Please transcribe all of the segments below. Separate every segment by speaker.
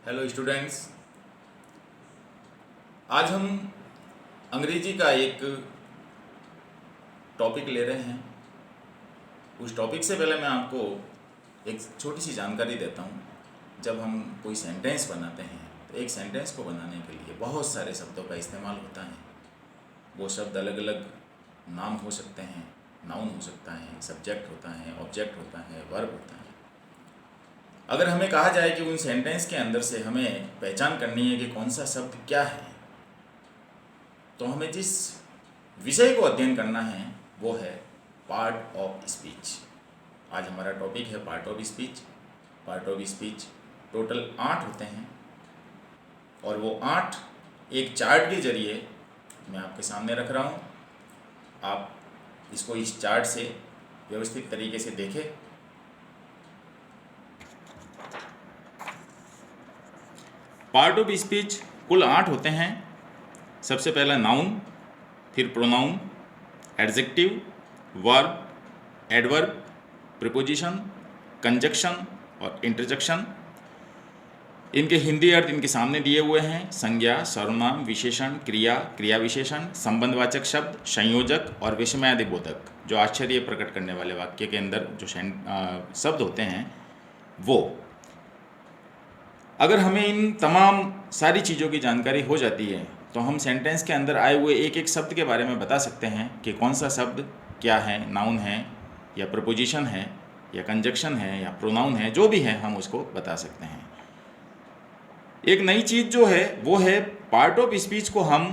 Speaker 1: Hello students. आज हम अंग्रेजी का एक टॉपिक ले रहे हैं। उस टॉपिक से पहले मैं आपको एक छोटी सी जानकारी देता हूँ। जब हम कोई सेंटेंस बनाते हैं तो एक सेंटेंस को बनाने के लिए बहुत सारे शब्दों का इस्तेमाल होता है। वो शब्द अलग अलग नाम हो सकते हैं, नाउन हो सकता है, सब्जेक्ट होता है, ऑब्जेक्ट होता है, वर्ब होता है। अगर हमें कहा जाए कि उन सेंटेंस के अंदर से हमें पहचान करनी है कि कौन सा शब्द क्या है, तो हमें जिस विषय को अध्ययन करना है वो है पार्ट ऑफ स्पीच। आज हमारा टॉपिक है part of speech. Part of speech total 8 होते हैं और वो 8 एक चार्ट के जरिए मैं आपके सामने रख रहा हूँ। आप इसको इस चार्ट से व्यवस्थित तरीके से देखें। पार्ट ऑफ स्पीच कुल 8 होते हैं। सबसे पहला नाउन, फिर pronoun, adjective, verb, adverb, preposition, conjunction और इंटरजेक्शन। इनके हिंदी अर्थ इनके सामने दिए हुए हैं। संज्ञा, सर्वनाम, विशेषण, क्रिया, क्रिया विशेषण, संबंधवाचक शब्द, संयोजक और विस्मयादिबोधक, जो आश्चर्य प्रकट करने वाले वाक्य के अंदर जो शब्द होते हैं वो। अगर हमें इन तमाम सारी चीज़ों की जानकारी हो जाती है तो हम सेंटेंस के अंदर आए हुए एक एक शब्द के बारे में बता सकते हैं कि कौन सा शब्द क्या है, नाउन है या प्रपोजिशन है या कंजक्शन है या प्रोनाउन है, जो भी है हम उसको बता सकते हैं। एक नई चीज़ जो है वो है पार्ट ऑफ स्पीच को हम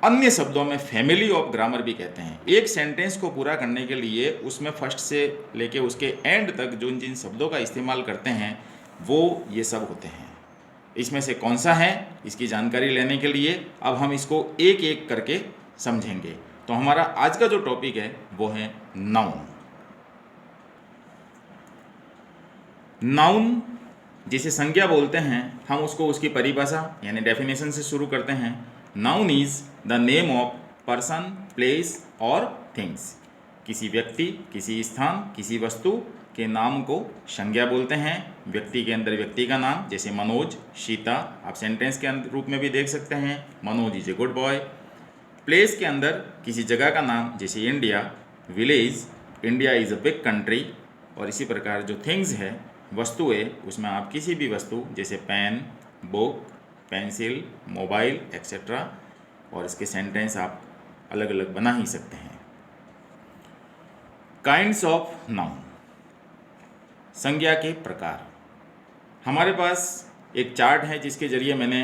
Speaker 1: अन्य शब्दों में फैमिली ऑफ ग्रामर भी कहते हैं। एक सेंटेंस को पूरा करने के लिए उसमें फर्स्ट से लेके उसके एंड तक जो जिन शब्दों का इस्तेमाल करते हैं वो ये सब होते हैं। इसमें से कौन सा है, इसकी जानकारी लेने के लिए अब हम इसको एक एक करके समझेंगे। तो हमारा आज का जो टॉपिक है वो है नाउन। नाउन जिसे संज्ञा बोलते हैं, हम उसको उसकी परिभाषा यानी डेफिनेशन से शुरू करते हैं। Noun is the name of person, place और थिंग्स। किसी व्यक्ति, किसी स्थान, किसी वस्तु के नाम को संज्ञा बोलते हैं। व्यक्ति के अंदर व्यक्ति का नाम, जैसे मनोज, सीता, आप सेंटेंस के रूप में भी देख सकते हैं, Manoj is a good boy. Place के अंदर किसी जगह का नाम, जैसे India, village, India is a big country. और इसी प्रकार जो थिंग्स है, वस्तुएं, उसमें आप किसी भी वस्तु जैसे pen, book, pencil, mobile etcetera, और इसके सेंटेंस आप अलग अलग बना ही सकते हैं। काइंड्स ऑफ नाउन, संज्ञा के प्रकार। हमारे पास एक चार्ट है जिसके जरिए मैंने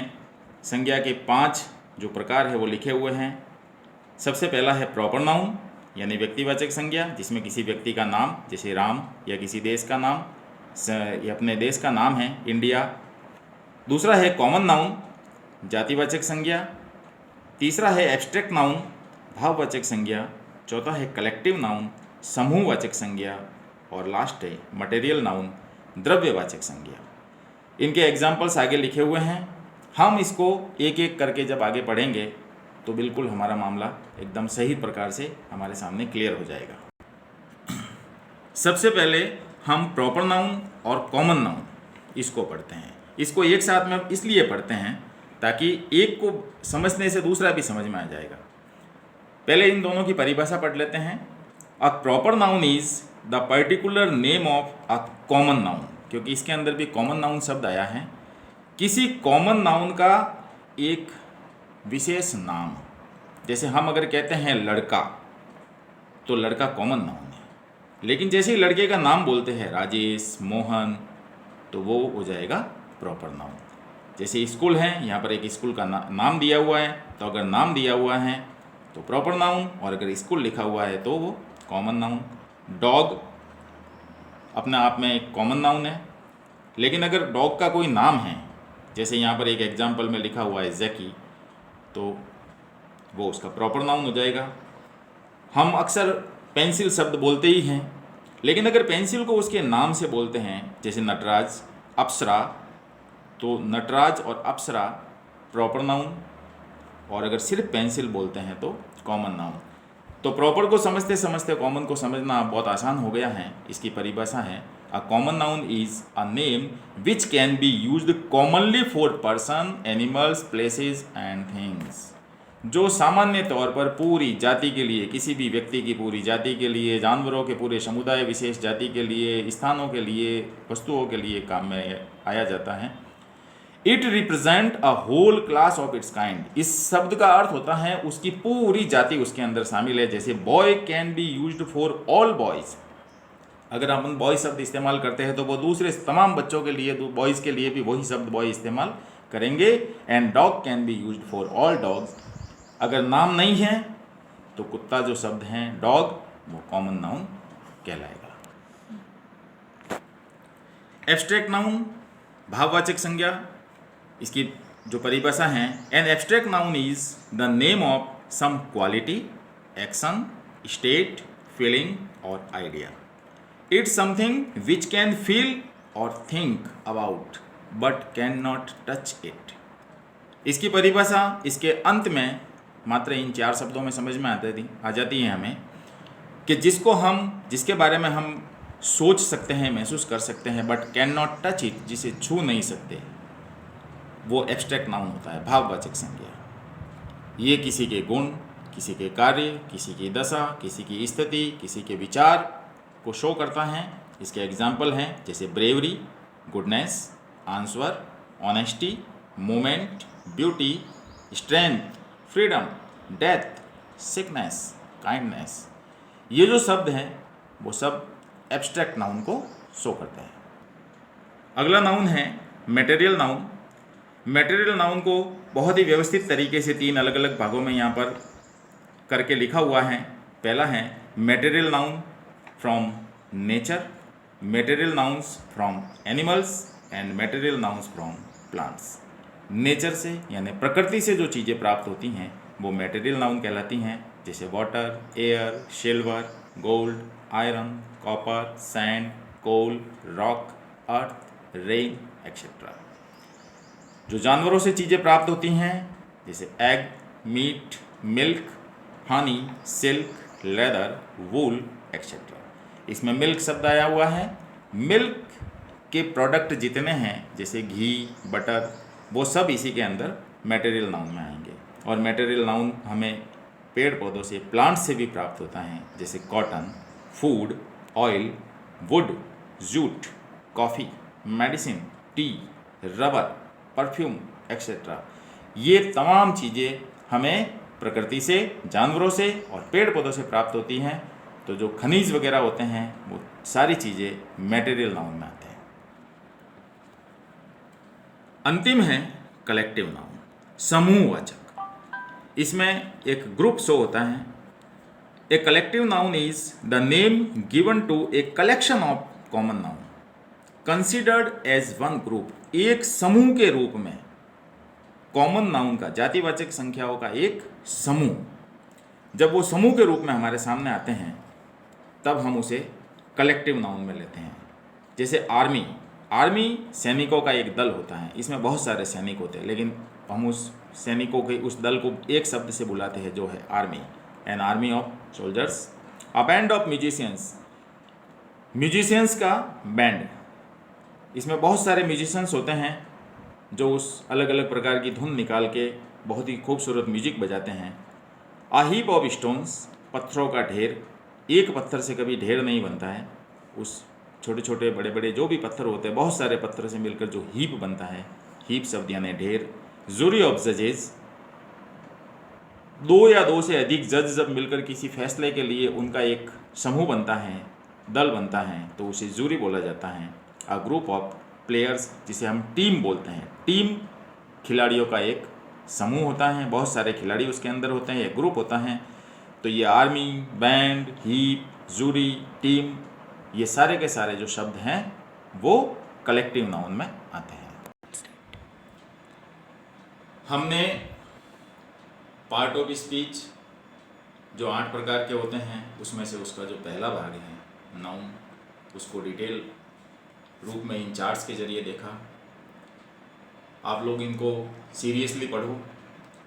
Speaker 1: संज्ञा के 5 जो प्रकार है वो लिखे हुए हैं। सबसे पहला है प्रॉपर नाउन यानी व्यक्तिवाचक संज्ञा, जिसमें किसी व्यक्ति का नाम, जैसे राम, या किसी देश का नाम, ये अपने देश का नाम है इंडिया। दूसरा है कॉमन नाउन, जातिवाचक संज्ञा। तीसरा है एब्स्ट्रैक्ट नाउन, भाववाचक संज्ञा। चौथा है कलेक्टिव नाउन, समूहवाचक संज्ञा। और लास्ट है मटेरियल नाउन, द्रव्यवाचक संज्ञा। इनके एग्जाम्पल्स आगे लिखे हुए हैं। हम इसको एक एक करके जब आगे पढ़ेंगे तो बिल्कुल हमारा मामला एकदम सही प्रकार से हमारे सामने क्लियर हो जाएगा। सबसे पहले हम प्रॉपर नाउन और कॉमन नाउन इसको पढ़ते हैं। इसको एक साथ में इसलिए पढ़ते हैं ताकि एक को समझने से दूसरा भी समझ में आ जाएगा। पहले इन दोनों की परिभाषा पढ़ लेते हैं। A proper noun is the particular name of a common noun, क्योंकि इसके अंदर भी कॉमन नाउन शब्द आया है। किसी कॉमन नाउन का एक विशेष नाम, जैसे हम अगर कहते हैं लड़का, तो लड़का कॉमन नाउन है। लेकिन जैसे ही लड़के का नाम बोलते हैं राजेश, मोहन, तो वो हो जाएगा प्रॉपर नाउन। जैसे स्कूल है, यहाँ पर एक स्कूल का नाम दिया हुआ है, तो अगर नाम दिया हुआ है तो प्रॉपर नाउन, और अगर स्कूल लिखा हुआ है तो वो कॉमन नाउन। डॉग अपने आप में एक कॉमन नाउन है, लेकिन अगर डॉग का कोई नाम है, जैसे यहाँ पर एक एग्जाम्पल में लिखा हुआ है जैकी, तो वो उसका प्रॉपर नाउन हो जाएगा। हम अक्सर पेंसिल शब्द बोलते ही हैं, लेकिन अगर पेंसिल को उसके नाम से बोलते हैं, जैसे नटराज, अप्सरा, तो नटराज और अप्सरा प्रॉपर नाउन, और अगर सिर्फ पेंसिल बोलते हैं तो कॉमन नाउन। तो प्रॉपर को समझते समझते कॉमन को समझना बहुत आसान हो गया है। इसकी परिभाषा है A common noun is a name which can be used commonly for person, animals, places and things. जो सामान्य तौर पर पूरी जाति के लिए, किसी भी व्यक्ति की पूरी जाति के लिए, जानवरों के पूरे समुदाय विशेष जाति के लिए, स्थानों के लिए, वस्तुओं के लिए काम में आया जाता है. It represent a whole class of its kind. इस शब्द का अर्थ होता है उसकी पूरी जाति उसके अंदर शामिल है. जैसे boy can be used for all boys. अगर अपन बॉय शब्द इस्तेमाल करते हैं तो वो दूसरे तमाम बच्चों के लिए, बॉयज़ के लिए भी वही शब्द बॉय इस्तेमाल करेंगे. And dog can be used for all dogs. अगर नाम नहीं है तो कुत्ता जो शब्द है डॉग, वो कॉमन नाउन कहलाएगा. एब्स्ट्रैक्ट नाउन, भाववाचक संज्ञा. इसकी जो परिभाषा है, an abstract noun is the name of some quality, action, state, feeling or idea. It's something which can feel और think about but can not touch it. इसकी परिभाषा इसके अंत में मात्र इन 4 शब्दों में समझ में आ जाती है हमें, कि जिसके बारे में हम सोच सकते हैं, महसूस कर सकते हैं, but can not touch it, जिसे छू नहीं सकते, वो एब्स्ट्रैक्ट नाउन होता है, भाववाचक संज्ञा. ये किसी के गुण, किसी के कार्य, किसी की दशा, किसी की स्थिति, किसी के विचार को शो करता है. इसके एग्जाम्पल हैं जैसे bravery, goodness, answer, honesty, moment, beauty, strength, freedom, death, sickness, kindness. ये जो शब्द हैं वो सब एब्स्ट्रैक्ट नाउन को शो करते हैं. अगला नाउन है मटेरियल नाउन. मटेरियल नाउन को बहुत ही व्यवस्थित तरीके से 3 अलग अलग भागों में यहाँ पर करके लिखा हुआ है. पहला है material noun from nature, material nouns from animals and material nouns from plants. Nature से यानी प्रकृति से जो चीज़ें प्राप्त होती हैं वो मटेरियल नाउन कहलाती हैं. जैसे water, air, silver, gold, iron, copper, sand, coal, rock, earth, rain et cetera. जो जानवरों से चीज़ें प्राप्त होती हैं जैसे egg, meat, milk, honey, silk, leather, wool et cetera. इसमें मिल्क शब्द आया हुआ है. मिल्क के प्रोडक्ट जितने हैं जैसे घी, बटर, वो सब इसी के अंदर मटेरियल नाउन में आएंगे. और मटेरियल नाउन हमें पेड़ पौधों से, प्लांट से भी प्राप्त होता है. जैसे cotton, food, oil, would, jute, coffee, medicine, T, rubber, perfume etcetera. ये तमाम चीज़ें हमें प्रकृति से, जानवरों से और पेड़ पौधों से प्राप्त होती हैं. तो जो खनिज वगैरह होते हैं वो सारी चीज़ें मटेरियल नाउन में आते हैं. अंतिम है कलेक्टिव नाउन, समूहवाचक. इसमें एक ग्रुप शो होता है. A collective noun is the name given to a collection of common noun considered as one group. एक समूह के रूप में कॉमन नाउन का, जातिवाचक संख्याओं का एक समूह, जब वो समूह के रूप में हमारे सामने आते हैं तब हम उसे कलेक्टिव नाउन में लेते हैं. जैसे आर्मी. आर्मी सैनिकों का एक दल होता है. इसमें बहुत सारे सैनिक होते हैं, लेकिन हम उस सैनिकों के उस दल को एक शब्द से बुलाते हैं जो है army. An army of soldiers. A band of musicians. Musicians का बैंड. इसमें बहुत सारे म्यूजिशियंस होते हैं जो उस अलग अलग प्रकार की धुन निकाल के बहुत ही खूबसूरत म्यूजिक बजाते हैं. A heap of stones. पत्थरों का ढेर. एक पत्थर से कभी ढेर नहीं बनता है. उस छोटे छोटे बड़े बड़े जो भी पत्थर होते हैं, बहुत सारे पत्थर से मिलकर जो हीप बनता है, हीप शब्द यानी ढेर. जूरी ऑफ जजेस. 2 या 2 से अधिक जज जब मिलकर किसी फैसले के लिए उनका एक समूह बनता है, दल बनता है, तो उसे जूरी बोला जाता है. अ ग्रुप ऑफ प्लेयर्स, जिसे हम टीम बोलते हैं. टीम खिलाड़ियों का एक समूह होता है, बहुत सारे खिलाड़ी उसके अंदर होते हैं, एक ग्रुप होता है. तो ये army, band, heap, jury, team, ये सारे के सारे जो शब्द हैं वो कलेक्टिव नाउन में आते हैं. हमने पार्ट ऑफ स्पीच जो 8 प्रकार के होते हैं उसमें से उसका जो पहला भाग है नाउन, उसको डिटेल रूप में इन चार्ट्स के जरिए देखा. आप लोग इनको सीरियसली पढ़ो,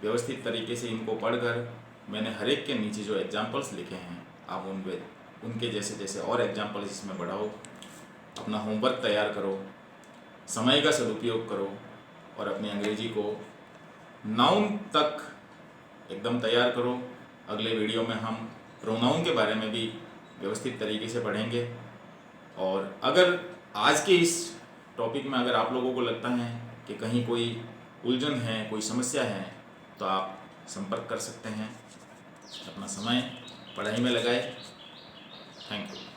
Speaker 1: व्यवस्थित तरीके से इनको पढ़कर मैंने हर एक के नीचे जो एग्जाम्पल्स लिखे हैं आप उनके जैसे जैसे और एग्जाम्पल्स इसमें बढ़ाओ. अपना होमवर्क तैयार करो, समय का सदुपयोग करो और अपनी अंग्रेजी को नाउन तक एकदम तैयार करो। अगले वीडियो में हम प्रोनाउन के बारे में भी व्यवस्थित तरीके से पढ़ेंगे। और अगर आज के इस टॉपिक में अगर आप लोगों को लगता है कि कहीं कोई उलझन है, कोई समस्या है, तो आप संपर्क कर सकते हैं। अपना समय पढ़ाई में लगाएं। Thank you.